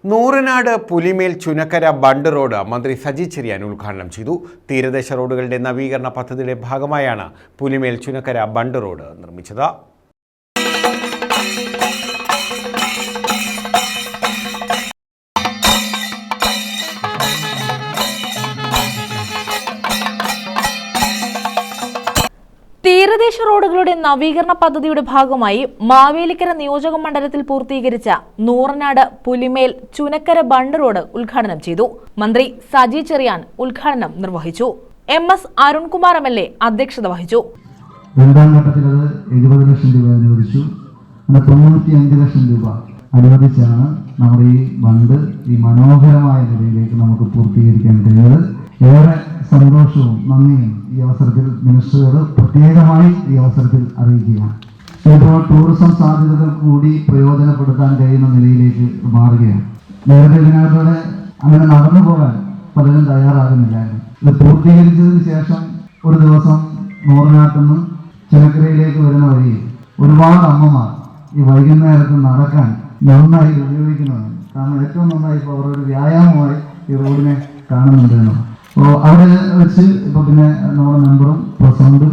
Nooranad Pulimel Chunakkara bund road മന്ത്രി സജി ചെറിയാൻ ഉദ്ഘാടനം ചെയ്തു. തീരദേശ റോഡുകളുടെ നവീകരണ പദ്ധതിയുടെ ഭാഗമായാണ് പുലിമേൽ ചുനക്കര ബണ്ട് റോഡ് നിർമ്മിച്ചത്. തീരദേശ റോഡുകളുടെ നവീകരണ പദ്ധതിയുടെ ഭാഗമായി മാവേലിക്കര നിയോജക മണ്ഡലത്തിൽ പൂർത്തീകരിച്ച നൂറനാട് പുലിമേൽ ചുനക്കര ബണ്ട് റോഡ് ഉദ്ഘാടനം ചെയ്തു. മന്ത്രി സജി ചെറിയാൻ ഉദ്ഘാടനം നിർവഹിച്ചു. MS അരുൺകുമാർ MLA അധ്യക്ഷത വഹിച്ചു. രണ്ടാം ഘട്ടത്തിൽ 70 ലക്ഷം രൂപ അനുവദിച്ചു. 95 ലക്ഷം രൂപ അനുവദിച്ചാണ് നമ്മുടെ ഈ ബണ്ട് ഈ മനോഹരമായ നിലയിലേക്ക് നമുക്ക് പൂർത്തീകരിക്കാൻ കഴിയുന്നത്. ഏറെ സന്തോഷവും നന്ദിയും ഈ അവസരത്തിൽ മിനിസ്റ്ററുകൾ പ്രത്യേകമായി ഈ അവസരത്തിൽ അറിയിക്കുകയാണ്. ഇപ്പോൾ ടൂറിസം സാധ്യതകൾ കൂടി പ്രയോജനപ്പെടുത്താൻ കഴിയുന്ന നിലയിലേക്ക് മാറുകയാണ്. നേരത്തെ ഇതിനകത്തൂടെ അങ്ങനെ നടന്നു പോകാൻ പലരും തയ്യാറാകുന്നില്ലായിരുന്നു. ഇത് പൂർത്തീകരിച്ചതിന് ശേഷം ഒരു ദിവസം നൂറനാട്ടിൽ നിന്ന് ചുനക്കരയിലേക്ക് വരുന്ന വഴി ഒരുപാട് അമ്മമാർ ഈ വൈകുന്നേരത്ത് നടക്കാൻ നന്നായി ഉപയോഗിക്കുന്നതാണ്. കാരണം ഏറ്റവും നന്നായി ഇപ്പോൾ അവരൊരു വ്യായാമമായി ഈ റോഡിനെ കാണുന്നുണ്ടെന്ന്. അപ്പോൾ അവിടെ വെച്ച് ഇപ്പോൾ പിന്നെ നമ്മുടെ മെമ്പറും പ്രസിഡന്റും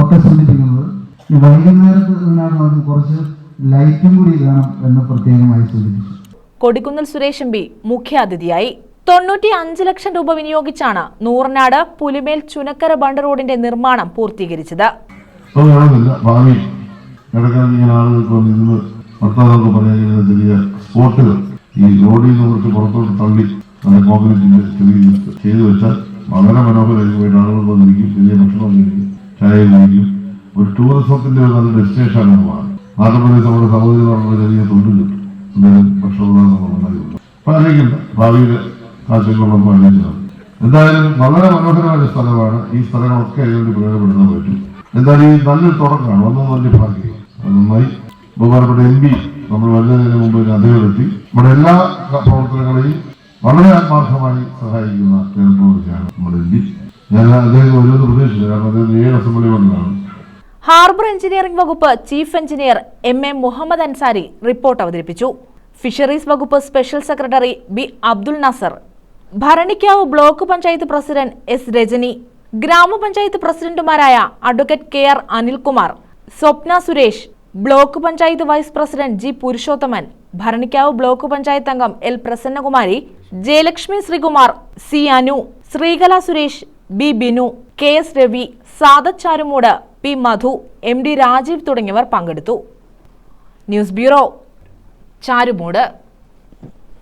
ഒക്കെ സൂചിപ്പിക്കുന്നത് ഈ വൈകുന്നേരത്ത് നിന്നാണ് നമുക്ക് കുറച്ച് ലൈറ്റും കൂടി വേണം എന്ന് പ്രത്യേകമായി സൂചിപ്പിച്ചു. കൊടിക്കുന്നിൽ സുരേഷ് MB മുഖ്യാതിഥിയായി. 95 ലക്ഷം രൂപ വിനിയോഗിച്ചാണ് നൂറനാട് പുലിമേൽ ചുനക്കര ബണ്ട് റോഡിന്റെ നിർമ്മാണം പൂർത്തീകരിച്ചത്. സ്പോട്ടുകൾ ഈ റോഡിൽ നിന്ന് കുറച്ച് പുറത്തോട്ട് തള്ളി കോൺക്രീറ്റിന്റെ ചെയ്തു വെച്ചാൽ വളരെ മനോഹരമായിട്ട് ആളുകൾ വന്നിരിക്കും, വലിയ ഭക്ഷണം കഴിക്കും, ചായ കഴിക്കും. ഒരു ടൂറിസത്തിന്റെ ഒരു നല്ല ഡെസ്റ്റിനേഷനാണ് മാറുന്നത്. ആന്ധ്രാപ്രദേശ് നമ്മുടെ സഹോദരിമാരുടെ ചെറിയ തൊഴിൽ കിട്ടും, എന്തെങ്കിലും ഭക്ഷണം ഉണ്ടാകും. അപ്പൊ അറിയിക്കണ്ട ഭാവിയിലെ ആശയങ്ങളൊന്നും അറിയിച്ചത്. എന്തായാലും വളരെ മനോഹരമായ സ്ഥലമാണ്. ഈ സ്ഥലങ്ങളൊക്കെ അതിനുവേണ്ടി പ്രയോജനപ്പെടുത്താൻ പറ്റും. എന്തായാലും ഈ നല്ലൊരു തുടക്കമാണ്, ഒന്നും നല്ല ഭാഗ്യം. നന്നായി ബഹുമാനപ്പെട്ട MP നമ്മൾ വരുന്നതിന് മുമ്പ് അദ്ദേഹമെത്തി നമ്മുടെ എല്ലാ പ്രവർത്തനങ്ങളെയും വളരെ ആത്മാർത്ഥമായി സഹായിക്കുന്ന ജനപ്രതിനിധിയാണ് നമ്മുടെ MP. ഞാൻ അദ്ദേഹം ഒരു പ്രതീക്ഷിച്ചു, കാരണം അദ്ദേഹം 7 അസംബ്ലി മണ്ഡലമാണ്. ഹാർബർ എഞ്ചിനീയറിംഗ് വകുപ്പ് chief engineer MA Muhammad Ansari report അവതരിപ്പിച്ചു. ഫിഷറീസ് വകുപ്പ് special secretary B Abdul Nasar, Bharanikkavu block panchayat president S Rajani, ഗ്രാമപഞ്ചായത്ത് പ്രസിഡന്റുമാരായ advocate KR Anilkumar, Swapna Suresh, block panchayat vice president G Purushothaman, Bharanikkavu block panchayat അംഗം L Prasannakumari, Jayalakshmi Sreekumar, C Anu, Sreekala Suresh, B Binu, KS Ravi, Sadath Charummood, P മധു, MD രാജീവ് തുടങ്ങിയവർ പങ്കെടുത്തു. News bureau, Charummood.